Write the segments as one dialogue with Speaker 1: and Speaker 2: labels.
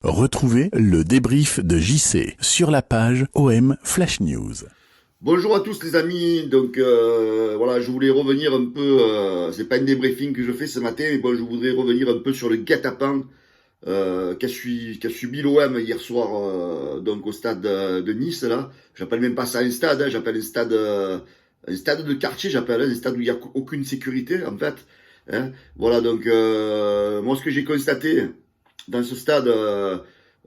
Speaker 1: Retrouvez le débrief de JC sur la page OM Flash News.
Speaker 2: Bonjour à tous les amis, donc voilà, je voulais revenir un peu, c'est pas un débriefing que je fais ce matin, mais bon, je voudrais revenir un peu sur le guet-apens qu'a subi l'OM hier soir donc au stade de Nice là. J'appelle même pas ça un stade, hein, j'appelle un stade de quartier, j'appelle un stade où il n'y a aucune sécurité en fait. Hein. Voilà, donc moi ce que j'ai constaté dans ce stade,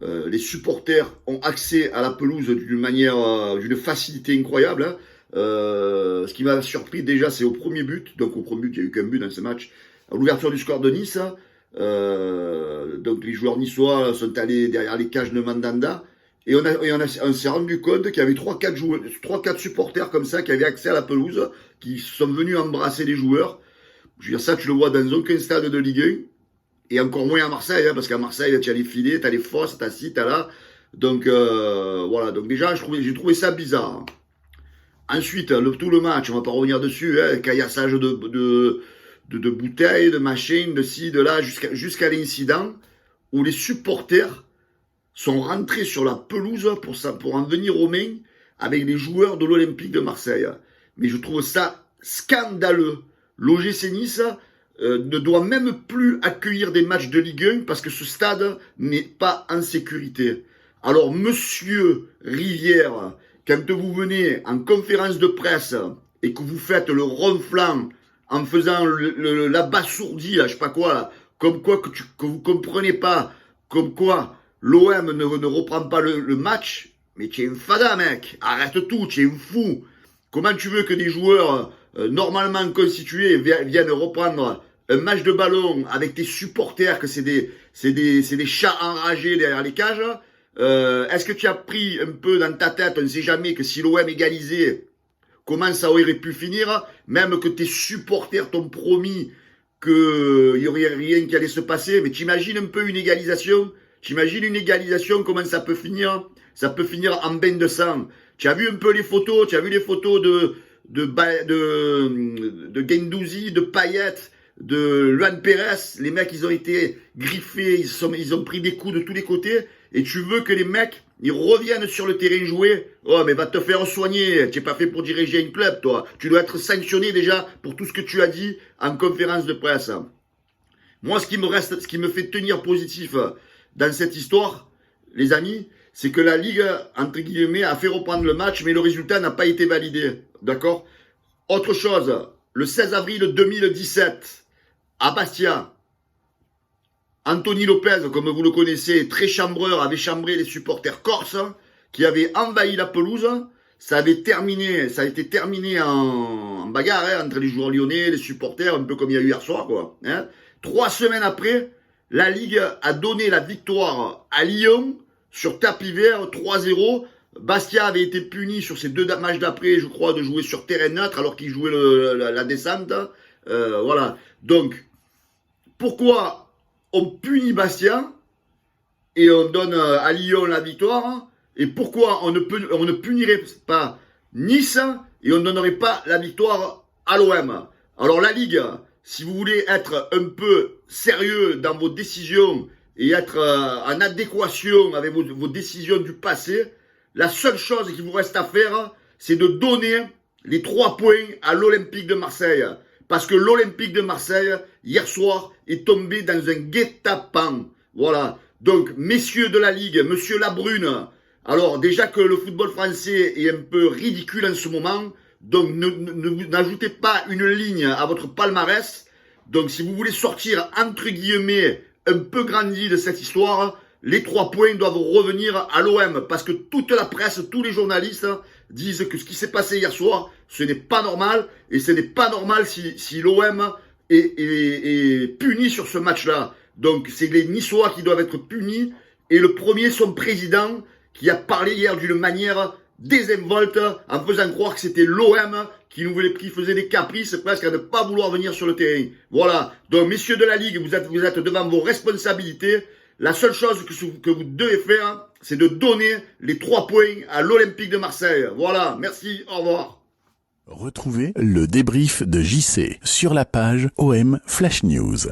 Speaker 2: les supporters ont accès à la pelouse d'une manière, d'une facilité incroyable. Hein. Ce qui m'a surpris déjà, c'est au premier but. Donc au premier but, il n'y a eu qu'un but dans ce match. À l'ouverture du score de Nice, donc les joueurs niçois sont allés derrière les cages de Mandanda. Et on s'est rendu compte qu'il y avait 3-4 supporters comme ça qui avaient accès à la pelouse, qui sont venus embrasser les joueurs. Je veux dire, ça, tu le vois dans aucun stade de Ligue 1. Et encore moins à Marseille, hein, parce qu'à Marseille, tu as les filets, tu as les fosses, tu as ci, tu as là. Donc, voilà. Donc, déjà, j'ai trouvé ça bizarre. Ensuite, tout le match, on va pas revenir dessus, hein, caillassage de bouteilles, de machines, de ci, de là, jusqu'à l'incident où les supporters sont rentrés sur la pelouse pour en venir aux mains avec les joueurs de l'Olympique de Marseille. Mais je trouve ça scandaleux. L'OGC Nice ne doit même plus accueillir des matchs de Ligue 1 parce que ce stade n'est pas en sécurité. Alors, monsieur Rivière, quand vous venez en conférence de presse et que vous faites le ronflant en faisant l'abasourdi, là, je sais pas quoi, là, comme quoi que vous comprenez pas, comme quoi l'OM ne reprend pas le match, mais tu es un fada, mec. Arrête tout, tu es un fou. Comment tu veux que des joueurs normalement constitués viennent reprendre un match de ballon avec tes supporters, que c'est des chats enragés derrière les cages? Est-ce que tu as pris un peu dans ta tête, on ne sait jamais, que si l'OM égalisait, comment ça aurait pu finir? Même que tes supporters t'ont promis qu'il n'y aurait rien qui allait se passer. Mais t'imagines un peu une égalisation? T'imagines une égalisation, comment ça peut finir? Ça peut finir en bain de sang. Tu as vu un peu les photos? Tu as vu les photos de Guendouzi, de Payet, de Luan Pérez? Les mecs, ils ont été griffés, ils ont pris des coups de tous les côtés. Et tu veux que les mecs, ils reviennent sur le terrain jouer? Oh, mais va te faire soigner. Tu n'es pas fait pour diriger un club, toi. Tu dois être sanctionné déjà pour tout ce que tu as dit en conférence de presse. Moi, ce qui me fait tenir positif dans cette histoire, les amis, c'est que la Ligue, entre guillemets, a fait reprendre le match, mais le résultat n'a pas été validé. D'accord? Autre chose, le 16 avril 2017, à Bastia, Anthony Lopez, comme vous le connaissez, très chambreur, avait chambré les supporters corses qui avaient envahi la pelouse. Ça a été terminé en bagarre hein, entre les joueurs lyonnais, les supporters, un peu comme il y a eu hier soir, quoi. Hein. 3 semaines après, la Ligue a donné la victoire à Lyon sur tapis vert 3-0. Bastia avait été puni sur ces 2 matchs d'après, je crois, de jouer sur terrain neutre alors qu'il jouait la descente. Voilà. Donc, pourquoi on punit Bastia et on donne à Lyon la victoire? Et pourquoi on ne punirait pas Nice et on ne donnerait pas la victoire à l'OM? Alors la Ligue, si vous voulez être un peu sérieux dans vos décisions et être en adéquation avec vos décisions du passé, la seule chose qu'il vous reste à faire, c'est de donner les 3 points à l'Olympique de Marseille. Parce que l'Olympique de Marseille, hier soir, est tombé dans un guet-apens. Voilà. Donc, messieurs de la Ligue, monsieur Labrune, alors déjà que le football français est un peu ridicule en ce moment, donc n'ajoutez pas une ligne à votre palmarès. Donc, si vous voulez sortir, entre guillemets, un peu grandi de cette histoire, les 3 points doivent revenir à l'OM. Parce que toute la presse, tous les journalistes disent que ce qui s'est passé hier soir, ce n'est pas normal. Et ce n'est pas normal si l'OM est puni sur ce match-là. Donc, c'est les Niçois qui doivent être punis. Et le premier, son président, qui a parlé hier d'une manière désinvolte, en faisant croire que c'était l'OM qui faisait des caprices presque à ne pas vouloir venir sur le terrain. Voilà. Donc, messieurs de la Ligue, vous êtes devant vos responsabilités. La seule chose que vous devez faire, c'est de donner les 3 points à l'Olympique de Marseille. Voilà. Merci. Au revoir.
Speaker 1: Retrouvez le débrief de JC sur la page OM Flash News.